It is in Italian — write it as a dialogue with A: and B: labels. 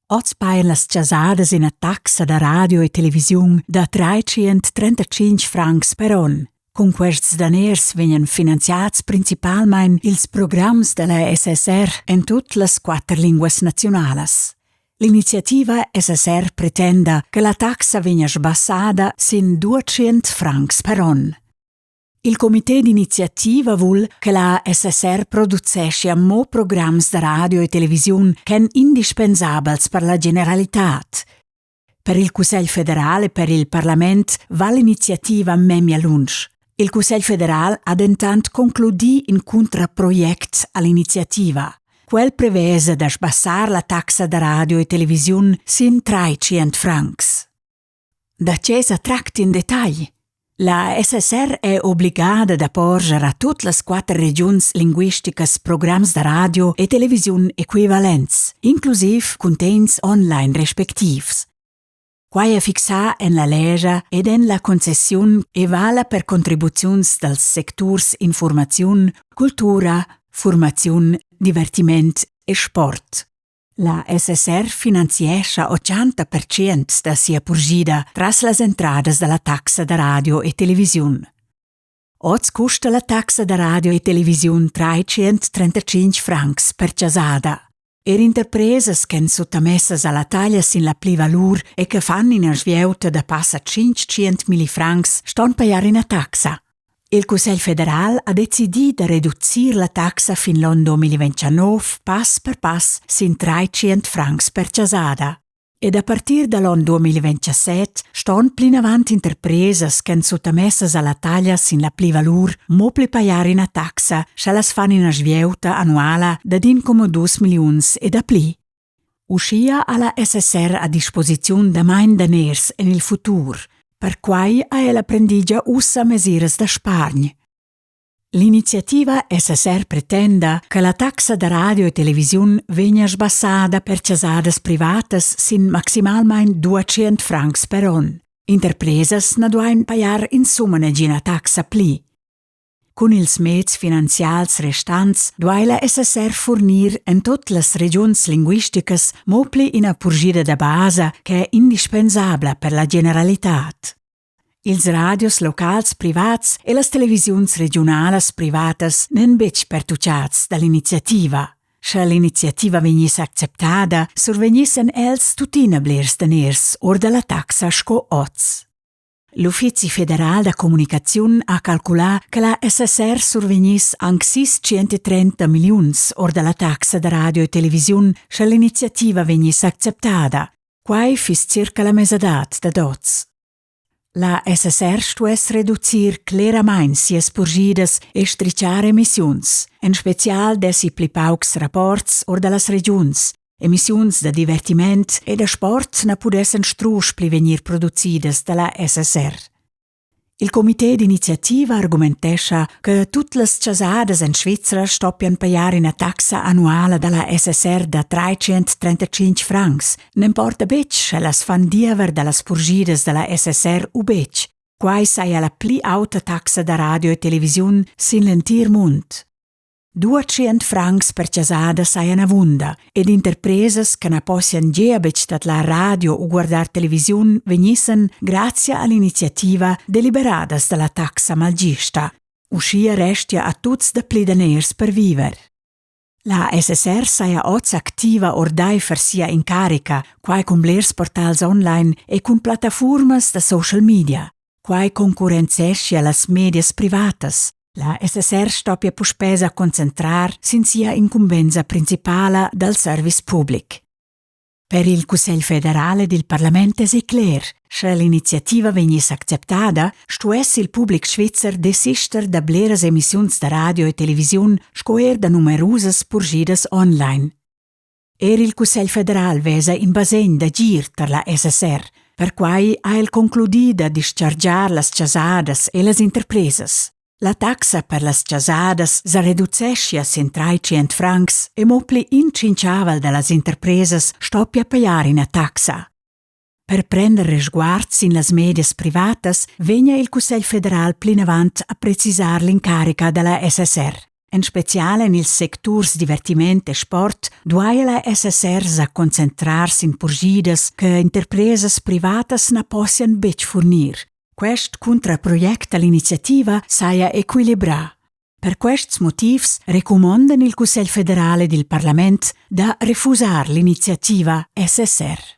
A: Oz paien las chasadas ina taxa da radio e televisiun da 335 francs per on. Con quests daners vegnan finanziats principalmein ils programs della SSR en tut las 4 linguas nationalas. L'iniziativa SSR pretenda che la taxa vegna sbassada sin 200 francs per on. Il comité d'iniziativa vuol che la SSR producesce mo programs da radio e televisiun chen indispensabels per la generalitat. Per il Cussegl federal e per il Parlament va l'iniziativa memia lunch. Il Cussegl federal ha dentant concludì in contraproiect all'iniziativa. Quel prevese da sbassar la taxa da radio e televisiun sin 300 francs. Da cesa tract in dettagli. La SSR è obbligada da porgere a tutte le 4 regions linguisticas programs da radio e televisiun equivalents, inclusiv contains online respectivs. Quai è fixà en la legge ed en la concession e vala per contribuzions dels sectors informaziun, cultura, formaziun, divertiment e sport. La SSR finanziescha 80% da sia purgida tras las entradas della taxa da radio e televisiun. Oz costa la taxa da radio e televisiun 335 francs per chasada. Interpresas che sottomessas alla taglia sin la pli valur e che fanno in svieuta da passa 500.000 francs ston paiar in a taxa. Il Cussegl federal ha decidito di ridurre la taxa fin l'anno 2029 pass per pass sin 300 francs per chasada. Ed a partir dall'anno 2027 ston plin avanti interpresas che sottomessas alla taglia sin la pli valur mo pli paiar in a taxa se las fan in svieuta annuala da din come 2 milions e da pli. Uscia alla SSR a disposizione da main daners in il futur, per quai ha ella prendigia ussa mesiras da spargn. L'iniziativa SSR pretenda che la taxa da radio e televisiun vegna sbassada per chasadas privatas sin maximalmein 200 francs per on. Interpresas na duain paiar in summa negina taxa pli. Con ils mezz finanzials restants duai la SSR fornir en tutte las regions linguisticas mopli ina purgida da base che è indispensabla per la generalitat. Ils radios locals privats e las televisiuns regionalas privatas nen bec pertucciats dall'iniziativa. Se l'iniziativa venisse acceptada, survegnissen els tutina blers daners or dalla taxa sco oz. L'Uffizi federal da comunicaziun ha calculat che la SSR survegnis anche 630 milions or dalla taxa da radio e televisiun se l'iniziativa venisse acceptada. Quai fis circa la mesadat da doz. La SSR stuess reducir claramain sies purgidas e stricciar emissiuns, en special dessi pli paucs rapports or dallas regions. Emissiuns da divertiment e da sport na pudessen strusch pli venir producidas dalla SSR. Il comité d'iniziativa argumentescha che tutte le chasadas in Svizzera stoppian paiar in a taxa annuala dalla SSR da 335 francs, n'importa bec se las fan diever dallas purgidas dalla SSR u bec, quai saia la pli auta taxa da radio e televisiun sin l'entir mund. 200 francs per chasada saian avunda ed interpresas che na possian gia bec dat la radio o guardar televisiun vegnissen grazie all'iniziativa deliberadas dalla taxa malgista. Uscia restia a tuts da pli daners per viver. La SSR saia oz activa ordai per sia incarica, quai con blers portals online e con plataformas da social media, quai concurrenzescia las medias privatas. La SSR stoppia puspesa a concentrar sin sia incumbenza principala dal service public. Per il Cussegl federale ed il Parlament è cler, se l'iniziativa venisse acceptada, stuess il public svizzer desister da bleras emissiuns da radio e televisiun scoer da numerosas purgidas online. Il Cussegl federal vesa in basegn da gir per la SSR, per quai ha el concludì da dischargiar las chasadas e las interpresas. La taxa per las chasadas sa reducescia sin 300 francs e mopli incinciaval de las interpresas stoppia paiar in a taxa. Per prendere resguards in las medias privatas, vegna il Cussegl federal plin avant a precisar l'incarica della SSR. In speciale nel sectors divertimento e sport, duaia la SSR a concentrarsi in purgidas che interpreses privatas na possian bec fornir. Quest contraproiecta l'iniziativa saia equilibra. Per questi motivi recomandan il Consiglio federale del Parlament da refusar l'iniziativa SSR.